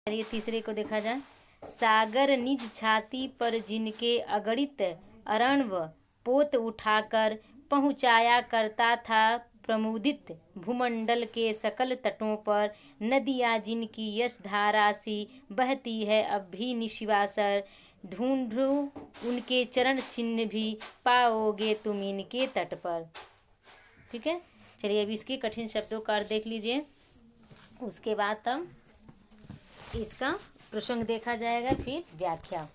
चलिए तीसरे को देखा जाए। सागर निज छाती पर जिनके अगणित अरणव पोत उठाकर पहुँचाया करता था प्रमुदित भूमंडल के सकल तटों पर नदियाँ जिनकी यश धारा सी बहती है अब भी निशिवासर ढूंढो उनके चरण चिन्ह भी पाओगे तुम इनके तट पर। ठीक है, चलिए अब इसके कठिन शब्दों का अर्थ देख लीजिए। उसके बाद तब इसका प्रसंग देखा जाएगा, फिर व्याख्या।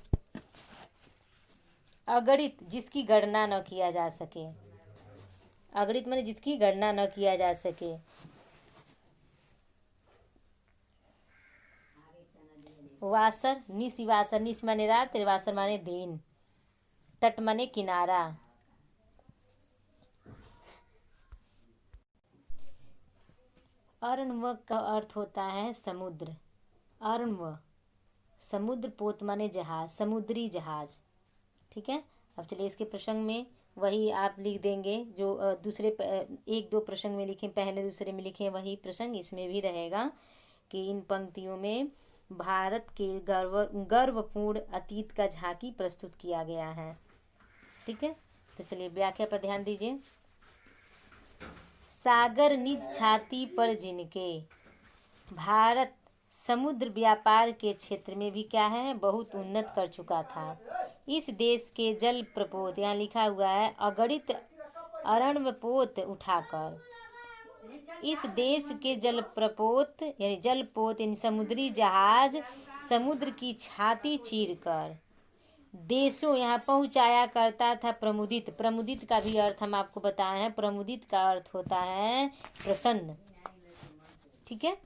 अगणित जिसकी गणना न किया जा सके, अगणित माने जिसकी गणना न किया जा सके। वासर निशिवासर, निश माने रात, वासर माने दिन, तट माने किनारा। अर्णव का अर्थ होता है समुद्र। अर्णव समुद्र, पोत माने जहाज, समुद्री जहाज। ठीक है, अब चलिए इसके प्रसंग में वही आप लिख देंगे जो दूसरे एक दो प्रसंग में लिखे, पहले दूसरे में लिखे वही प्रसंग इसमें भी रहेगा कि इन पंक्तियों में भारत के गर्वपूर्ण अतीत का झांकी प्रस्तुत किया गया है। ठीक है, तो चलिए व्याख्या पर ध्यान दीजिए। सागर निज छाती पर जिनके, भारत समुद्र व्यापार के क्षेत्र में भी क्या है, बहुत उन्नत कर चुका था। इस देश के जल प्रपोत, यहाँ लिखा हुआ है अगणित अरणवपोत उठाकर, इस देश के जल प्रपोत यानी जलपोत यानी समुद्री जहाज समुद्र की छाती चीरकर देशों यहाँ पहुँचाया करता था प्रमुदित। प्रमुदित का भी अर्थ हम आपको बताए हैं, प्रमुदित का अर्थ होता है प्रसन्न। ठीक है,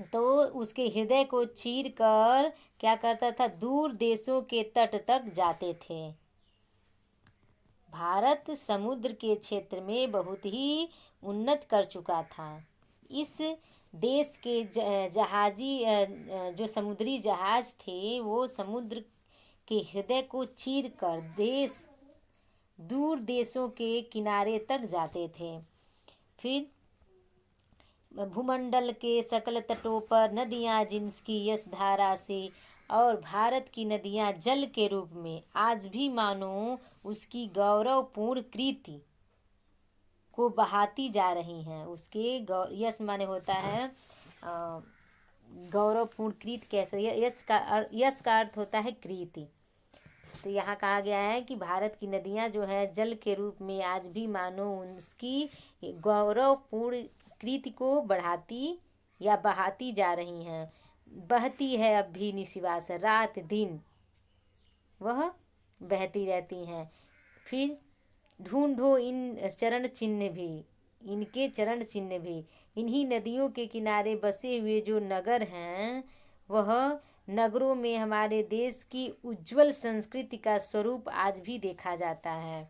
तो उसके हृदय को चीर कर क्या करता था, दूर देशों के तट तक जाते थे। भारत समुद्र के क्षेत्र में बहुत ही उन्नत कर चुका था। इस देश के जहाजी जो समुद्री जहाज थे वो समुद्र के हृदय को चीर कर दूर देशों के किनारे तक जाते थे। फिर भूमंडल के सकल तटों पर नदियाँ जिनकी यश धारा से, और भारत की नदियाँ जल के रूप में आज भी मानो उसकी गौरवपूर्ण कीर्ति को बहाती जा रही हैं। उसके यश माने होता है गौरवपूर्ण कीर्ति। कैसे, यश का अर्थ होता है कीर्ति। तो यहाँ कहा गया है कि भारत की नदियाँ जो है जल के रूप में आज भी मानो उसकी गौरवपूर्ण कीर्ति को बढ़ाती या बहाती जा रही हैं। बहती है अब भी निशिवास, रात दिन वह बहती रहती हैं। फिर ढूंढो इन चरण चिन्ह भी, इनके चरण चिन्ह भी, इन्हीं नदियों के किनारे बसे हुए जो नगर हैं वह नगरों में हमारे देश की उज्जवल संस्कृति का स्वरूप आज भी देखा जाता है।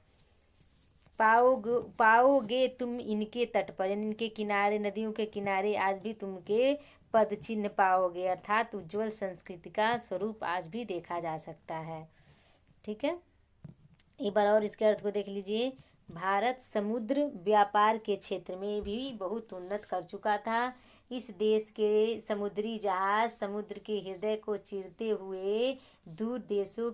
पाओगे तुम इनके तट पर, इनके किनारे, नदियों के किनारे आज भी तुमके पद चिन्ह पाओगे, अर्थात उज्जवल संस्कृति का स्वरूप आज भी देखा जा सकता है। ठीक है, एक बार और इसके अर्थ को देख लीजिए। भारत समुद्र व्यापार के क्षेत्र में भी बहुत उन्नत कर चुका था। इस देश के समुद्री जहाज समुद्र के हृदय को चीरते हुए दूर देशों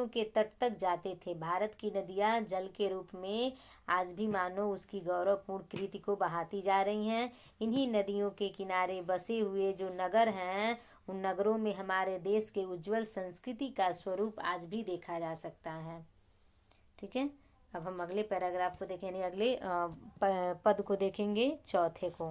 के तट तक जाते थे। भारत की नदियाँ जल के रूप में आज भी मानो उसकी गौरवपूर्ण कीर्ति को बहाती जा रही हैं। इन्हीं नदियों के किनारे बसे हुए जो नगर हैं उन नगरों में हमारे देश के उज्जवल संस्कृति का स्वरूप आज भी देखा जा सकता है। ठीक है, अब हम अगले पैराग्राफ को देखेंगे, अगले पद को देखेंगे, चौथे को।